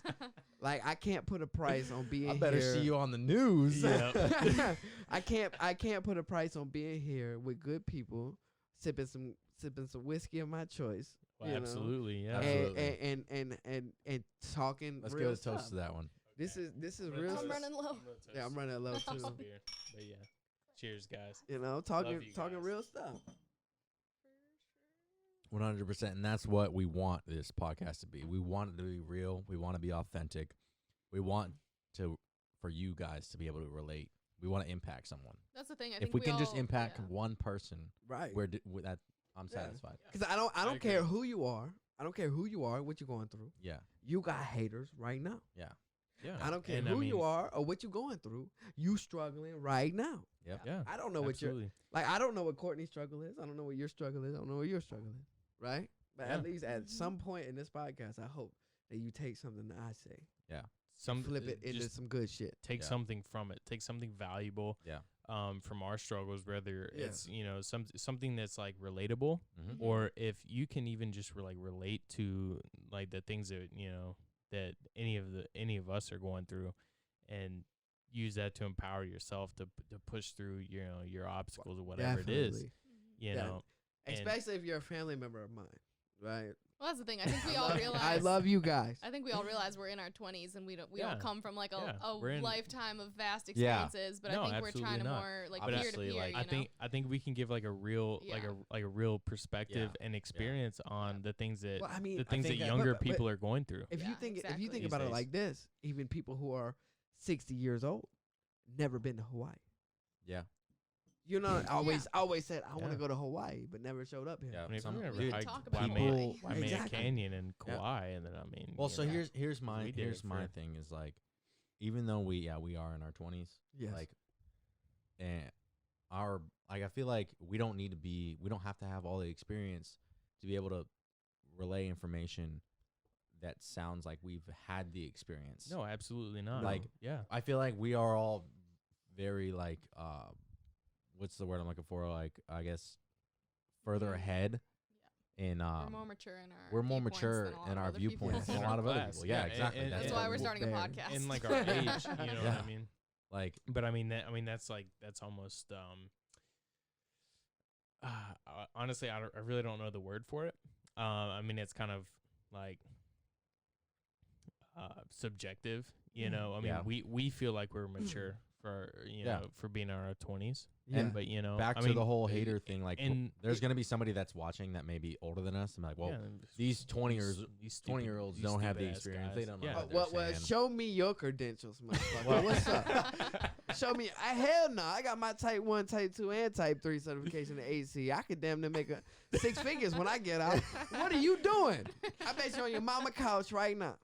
like, I can't put a price on being I better here. see you on the news. Yeah. I can't put a price on being here with good people, sipping some whiskey of my choice. Well, you know, absolutely, yeah. Absolutely. and talking. Let's real give a toast stuff. to that one. This is I'm gonna real. toast. I'm running low. gonna toast. Yeah, I'm running low Toast too. some beer. But yeah, cheers, guys. You know, Love talking you guys. real stuff. 100%, and that's what we want this podcast to be. We want it to be real. We want to be authentic. We want for you guys to be able to relate. We want to impact someone. That's the thing. I If think we can just all- impact yeah. one person, Right. with that, I'm Yeah. satisfied. Because I I don't agree. care who you are. I don't care who you are, what you're going through. Yeah, You got haters right now. yeah, Yeah. I don't care And who mean, you are or what you're going through. You struggling right now. yep. Yeah. I don't know what you're absolutely. like. I don't know what Courtney's struggle is. I don't know what your struggle is. I don't know what your struggle is. Right? But Yeah. at least at Mhm. some point in this podcast, I hope that you take something that I say, flip it into just some good shit. take Yeah. something from it. Take something valuable. Yeah. From our struggles, whether Yeah. it's something that's like relatable, Mhm. or if you can even just relate to like the things that that any of us are going through, and use that to empower yourself to push through your obstacles or whatever it is. Definitely. You Yeah. know, and- Especially if you're a family member of mine, right? Well, that's the thing. I think we all realize. I love you guys. I think we all realize we're in our 20s and we don't come from like a we're in- lifetime of vast Yeah. experiences. But No, I think we're absolutely trying to not. more like But peer to obviously, peer. like, I think we can give like a real Yeah. like a real perspective and experience on the things that Well, I mean, the things that think that- younger but- people are going through. if Yeah, you think exactly. about it These like this, even people who are 60 years old never been to Hawaii. Yeah. You know, always said I want Yeah. to go to Hawaii, but never showed up here. Yeah. I mean, if Some- we ever dude, hiked talk about Hawaii. Waimea Exactly. Canyon and Yeah. Kauai, and then I mean, Well, you so know, here's my we did it for- thing is like, even though we are in our 20s, Yes. like, and I feel like we don't have to have all the experience to be able to relay information that sounds like we've had the experience. no, absolutely not. Like, yeah, I feel like we are all very like what's the word I'm looking for? Like, I guess further Mhm. ahead in we're more mature in our we're more viewpoints mature than a lot in of our other people. viewpoints than In a our lot of other class, people. Yeah, yeah, exactly. and- That's and- why we're and- starting a Fair. podcast. in like our age, you know what Yeah. I mean. like But I mean that's almost honestly I really don't know the word for it. I mean it's kind of like subjective, you know. I mean Yeah. we feel like we're mature for Yeah. for being in our 20s. Yeah. But you know, back I to mean, the whole hater thing. Like, and there's gonna be somebody that's watching that may be older than us, and like, well, yeah, these 20 years, these 20-year-olds these don't have the stupid-ass experience. guys. They don't know. Yeah. what Well, they're saying. show me your credentials, motherfucker. Well- What's up? Show me. Hell no. I got my type 1, type 2, and type 3 certification in AC. I could damn near make 6 figures when I get out. What are you doing? I bet you're on your mama couch right now.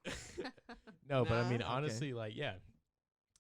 No, but I mean, Nah? honestly, like, yeah.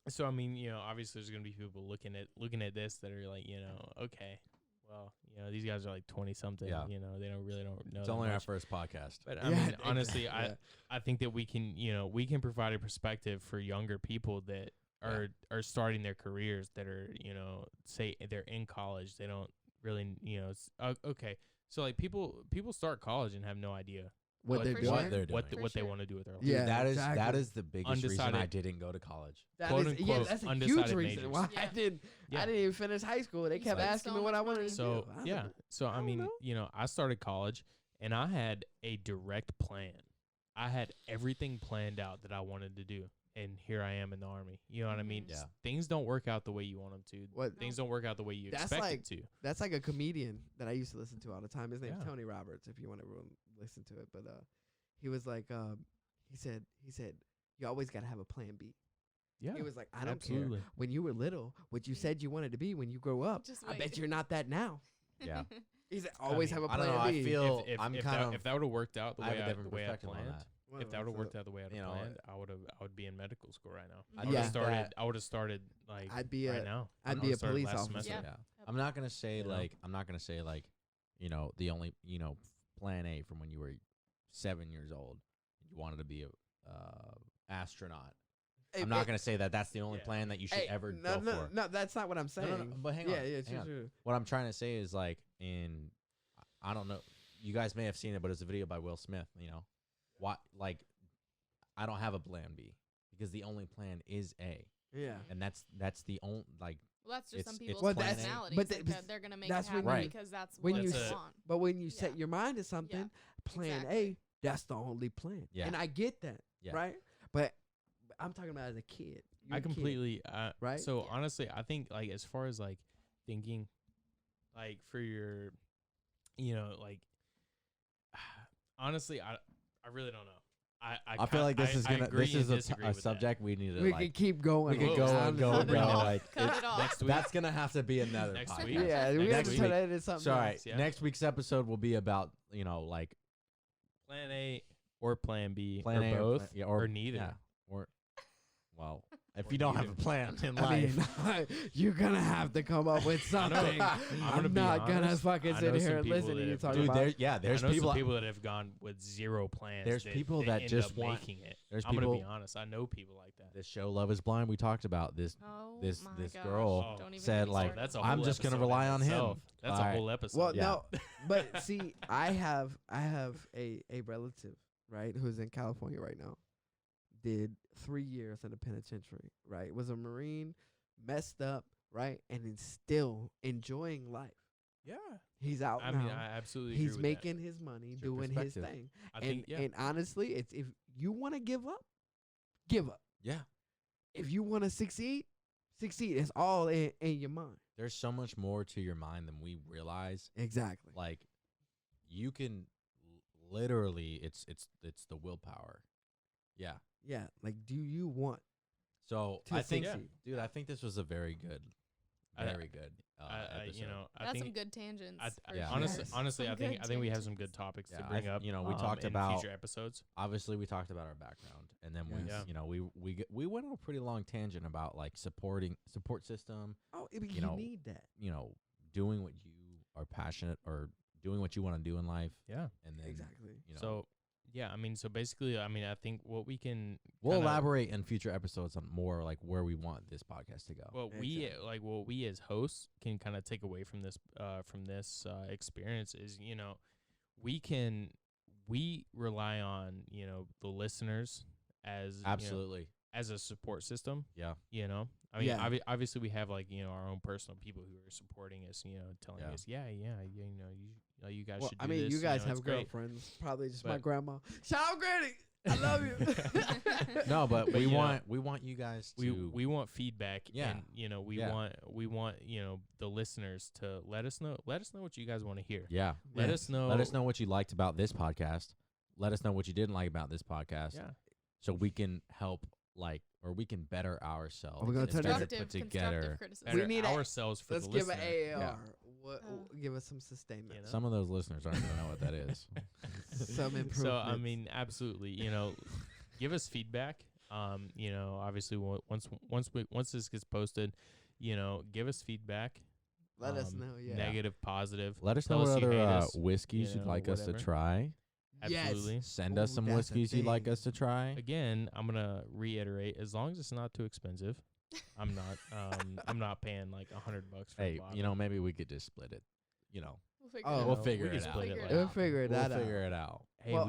So I mean, you know, obviously there's gonna be people looking at this that are like, you know, okay, well, you know, these guys are like 20 something. Yeah. You know, they don't know. It's that only our much. first podcast. But I Yeah, mean, honestly, exactly. I think that we can provide a perspective for younger people that are starting their careers, that are, you know, say they're in college, they don't really, you know, okay. So like people start college and have no idea What What they're for doing? sure. What they're doing. what For they sure. want to do with their life. Dude, Yeah, that exactly. is the biggest reason I Undecided. didn't go to college. That Quote, is, unquote, that's a huge undecided reason majors. why I Yeah. didn't. Yeah. I didn't even finish high school. They kept spend asking so me what much I wanted money. to So do. I was yeah, like, so I don't mean, know. you know, I started college and I had a direct plan. I had everything planned out that I wanted to do, and here I am in the Army. You know what I mean? Mhm. Yeah. Things don't work out the way you want them to. What? Things don't work out the way you That's expect like- it to. That's like a comedian that I used to listen to all the time. His name's Yeah. Tony Roberts. If you want to listen to it, but he was like, he said, you always got to have a plan B. Yeah, He was like, I don't absolutely. care when you were little what you said you wanted to be when you grow up. Just I bet wait. you're not that now. Yeah. He said, always mean, have a I plan don't know. B. I feel If I'm if kind that, of. if that would have worked out the I have way a different the way I perspective on planned, that. if that would have worked out the way I You know, planned, I would be in medical school right now. I Mhm. would have Yeah. started. That- I would have started like I'd be right a now. I'd I be a would've started police last officer. semester. Yeah. I'm not gonna say You know? like you know, the only, you know, plan A from when you were 7 years old, you wanted to be a astronaut. Hey, I'm not hey, gonna say that that's the only Yeah. plan that you should hey, ever no, go no, for. no, that's not what I'm saying. No, but hang yeah, on, yeah, hang true, on. true. What I'm trying to say is like I don't know, you guys may have seen it, but it's a video by Will Smith. You know, I don't have a plan B because the only plan is A, Yeah. and that's the only like. Well, that's just It's- some it's people's Well, that's- personalities. but like, that- they're gonna make that's it when happen you- because that's when what you they s- want. But when you set Yeah. your mind to something, plan Exactly. A, that's the only plan. Yeah. And I get that, Yeah. right? But I'm talking about as a kid. You're I a kid. completely right? So Yeah. honestly, I think like as far as like thinking, like for your, you know, like honestly, I really don't know. I feel like this is I gonna agree this is and a disagree a with that. subject we need to We like can keep going. we could go on and go, Cut it bro. off. Like Cut it off. next week. that's gonna have to be another Next podcast. week. Yeah, we have Next to week. turn that into something Sorry, else. Yeah. next week's episode will be about, you know, like Plan A or Plan B plan or A both yeah, or neither. Yeah, or well, if you don't have a plan in I life. mean, you're gonna have to come up with something. I'm not gonna fucking sit here and listen to you talk Dude, about. there's I know people. some people that have gone with zero plans. There's people they that end just up want- making it. there's I'm gonna be people- honest. I know people like that. This show, Love Is Blind, we talked about this. Oh This my this gosh. girl Don't even said get me like, started. That's a I'm whole just gonna episode in rely on him. itself. That's a Alright. whole episode. Well, Yeah. no, but see, I have a relative, right, who's in California right now. Did 3 years in the penitentiary, right? Was a Marine, messed up, right, and is still enjoying life. Yeah. He's out I now. mean, I absolutely agree He's with making his money, It's your doing his perspective. thing. that. I think, yeah. And honestly, it's if you want to give up, give up. Yeah. If you want to succeed, succeed. It's all in your mind. There's so much more to your mind than we realize. Exactly. Like, you can literally, it's the willpower. Yeah. Yeah. Like, do you want So to I think, succeed? dude, I think this was a very good, I- very good episode. you know, I That's think some good tangents. for Yeah. honestly, sure. honestly, Some I think good we have some tangents. good topics Yeah, to bring up. we talked in about future episodes. obviously we talked about our background, and then we, Yes. you know, we went on a pretty long tangent about like support system, Oh, you know, need that. you know, doing what you are passionate or doing what you want to do in life, Yeah. and then Exactly. you know, So yeah, I mean, so basically, I mean, I think what we can we'll kinda- elaborate in future episodes on more like where we want this podcast to go. What Exactly. what we as hosts can kind of take away from this experience is, you know, we rely on, you know, the listeners as you know, Absolutely. as a support system. Yeah. You know, I mean, Yeah. obviously we have like, you know, our own personal people who are supporting us, you know, telling Yeah. us, you know, you guys Well, should do I mean, this. you guys know, have it's great. girlfriends. Probably just my But- grandma. Shout out, Granny. I love you. No, but But, we you know, want you guys we to we want feedback. Yeah. And you know, we Yeah. want you know, the listeners to let us know what you guys want to hear. yeah. Let Yes. us know. Let us know what you liked about this podcast. Let us know what you didn't like about this podcast. Yeah. So we can help or we can better ourselves. We're gonna and turn better it- put Constructive together. criticism. We need ourselves for Let's the give listener. an AAR. Yeah. Give us some sustainment. You know? Some of those listeners aren't gonna know what that is. Some improvements. So I mean, absolutely, you know, give us feedback. You know, obviously, once this gets posted, you know, give us feedback. Let us know. Yeah. Negative, positive. Let us Tell know what you other hate us, whiskeys you you'd know, like us to whatever. try. Yes. Absolutely. Send us Ooh, some that's a whiskeys you'd like thing. us to try. Again, I'm gonna reiterate: as long as it's not too expensive, I'm not paying like $100 for a Hey, bottle. you know, maybe we could just split it. You know, We'll figure Oh, it we'll out. figure we it can out. split Figure it. it We'll out. figure We'll that out. figure it out. Hey, Well,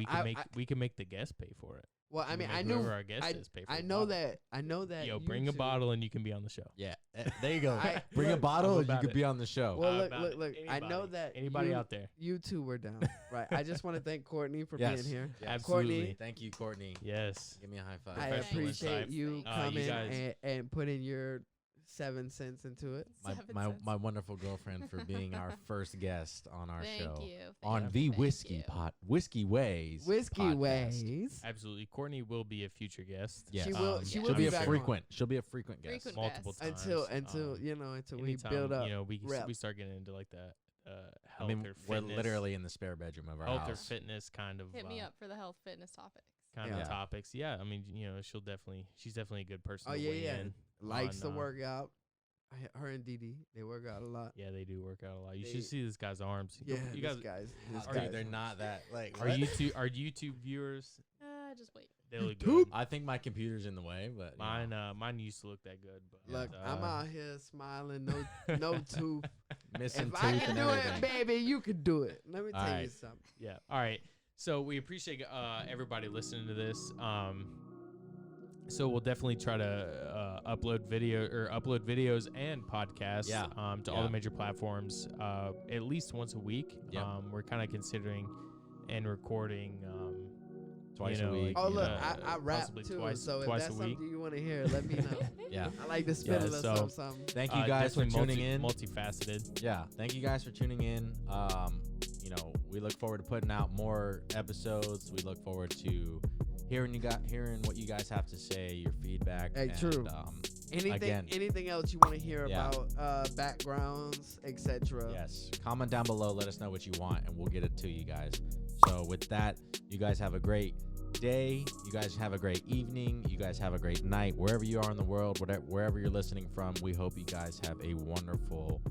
we can make the guest pay for it. Well, I We mean, can I make knew. whoever our guest is pay for I the know bottle. that. Yo, you bring a two- bottle and you can be on the show. Yeah, there you go. I- Bring a look, bottle I'm and you about could it. be on the show. Well, look, About look, it. look. I know Anybody. that Anybody you, out there? You two were down, right? I just want to thank Courtney for Yes. being here. Absolutely. Courtney, Thank you, Courtney. Yes. Give me a high five. I Professional appreciate insight. you You you coming guys- and putting your 7 cents into it. my 7 my, cents. my wonderful girlfriend for being our first guest on our Thank show you. on Thank the you. Whiskey Ways Whiskey podcast. Ways. Absolutely. Courtney will be a future guest. Yes. She will. Um, She She'll will be be a back on. frequent. She'll be a frequent guest. Frequent Multiple guest. times. Until you know until we anytime, build up. you know, we reps. start getting into like the I health mean, or we're fitness, literally in the spare bedroom of our health or house. fitness kind of Hit me up for the health fitness topics. kind Yeah. of topics. Yeah, I mean, you know, she's definitely a good person Oh to yeah, weigh yeah. in. Likes to on, work out. Her and Dee, they work out a lot. Yeah, they do work out a lot. You They- should see this guy's arms. Yeah, you this guys this are Dude, you- they're not that like. are what? YouTube viewers? Just wait. They look YouTube? good. I think my computer's in the way, but you know, Mine used to look that good, but Look, uh, I'm out here smiling, no tooth. missing If tooth I can and do everything. it, baby, you can do it. Let me tell you Alright. something. yeah. All right. So we appreciate everybody listening to this. So we'll definitely try to upload videos and podcasts Yeah. to all Yeah. the major platforms at least once a week. Yep. We're kind of considering and recording Twice you a know, week. like, Oh you look, know. I rap possibly too. twice- So if twice that's a week. something you want to hear, let me know. Yeah. I like to spit Yeah, a little so- something. Thank you guys for definitely tuning in. multifaceted. Yeah, thank you guys for tuning in. You know, we look forward to putting out more episodes. We look forward to hearing what you guys have to say, your feedback. Hey, and, true. again- Anything else you want to hear Yeah. about backgrounds, etc. Yes, comment down below. Let us know what you want, and we'll get it to you guys. So with that, you guys have a great day. You guys have a great evening. You guys have a great night. Wherever you are in the world, wherever you're listening from, we hope you guys have a wonderful